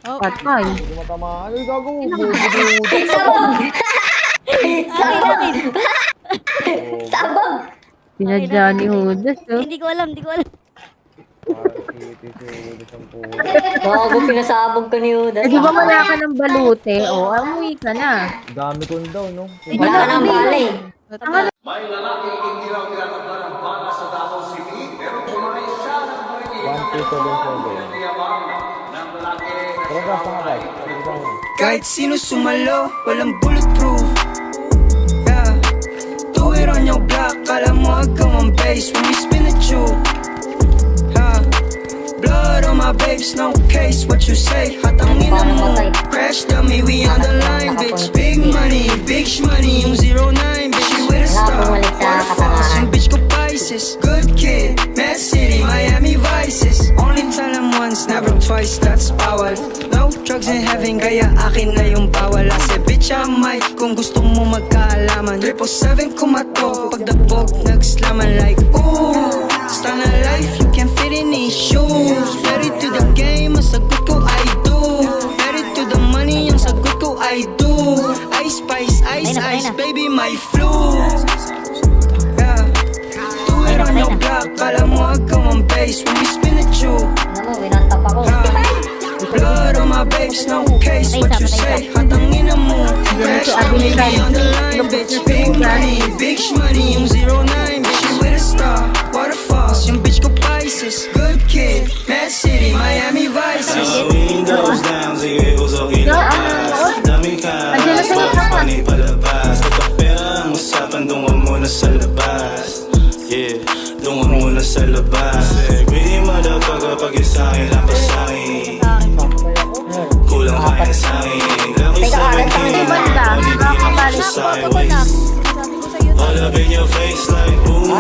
Oh, Patay. Hindi ko matamaan. Ay, gago. Sabog! Sabog! Pinadya ni Judas, oh. hindi ko alam, hindi ko alam. Parang kitty si Ulis ang puto. Gago, pinasabog ka ni Judas. Eh, di ba wala ka ng balute? O, amuwi ka na. Dami ko daw, no? Wala ka ng bala eh. May lalaking hindi raw tinatablan ng bala sa Davao City pero kumain siya ng barili. 1277. Niyabang ng lalaki. Pero basta nga, guys. Kahit sino sumalo, walang bulletproof. Yeah. Do it on your block, kala mo ikaw ang base when we spin at you. Yeah. Blood on my babes, no case, what you say? Hatangin na mo, crash dummy, we on the line, bitch. Big money, big shmoney, yung 09, bitch. You with a star, waterfalls, yung bitch ko Pisces. Good kid, Mad City, Miami Vices. Only tell them once, never twice, that's power. No drugs in heaven, kaya akin na yung bawal. Ase bitch I'm Mike, kung gusto mo magkaalaman. 777 kumato, pagdabog, nagslaman like ooh. Style na life, you can't fit in these shoes. Married to the game, ang sagot ko I do. Married to the money, ang sagot ko I do. Ice spice, ice ice, baby my flu. Yeah. Do it on your block, kala mo ikaw ang base when we spin at you. Ano mo, winantap ako. Blood on my babes, no case, what you say? Hatangin na mo, crash dummy, we on the line, bitch. Big money, big shmoney, yung 09, bitch. You with a star, waterfalls, yung bitch ko Pisces. Good kid, Mad City, Miami Vices. Windows down, sige usok ilabas. Dami ka, mas money palabas. Kapag pera ang usapan, dungan mo na sa labas. Yeah, dungan mo na sa labas. Greedy motherfucker, pag yung sa'kin, lapas sa'kin. Kulang kaya sa'kin. Laki sa akin, hindi Banda, nakakabalik. sa'kin, all up in your face like boom.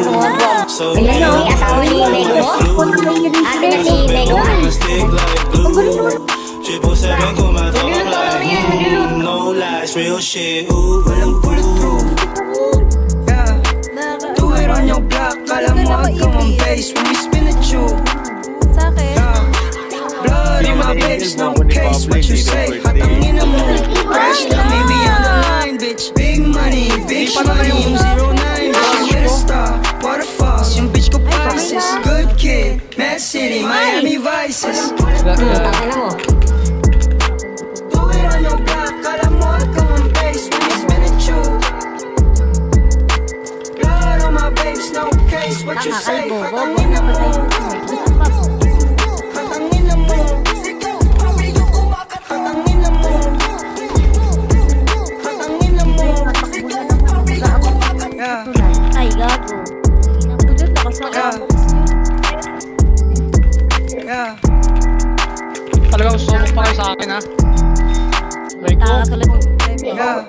So May asawa ni Lego mo? Ate na si Lego mo? stick like glue. 777 kumatawan like no lies, real shit. Ooh, Walang bulletproof. Yeah. Do it on your block, kala mo ikaw ang base when we spin at you. Sa akin. Yeah. Blood on my babes, no case, what you say? Hatangin na mo, crash dummy, we on the line, bitch. Big money, big money, yung 09, bitch. You with a star, waterfalls, yung bitch ko Pisces. Good kid, Mad City, Miami Vices. Tangin na mo. Do it on your block, kala mo ikaw ang base when we spin at you. Blood on my babes, no case, what you say? Hatangin na mo. Hatangin na mo. Hatangin na mo. Hatangin na mo. Yeah, Ay, gago. Inapudot, nakasaka. yeah. Talagang sumok pa kayo sa akin ha. Like, Taka tulad ng Yeah.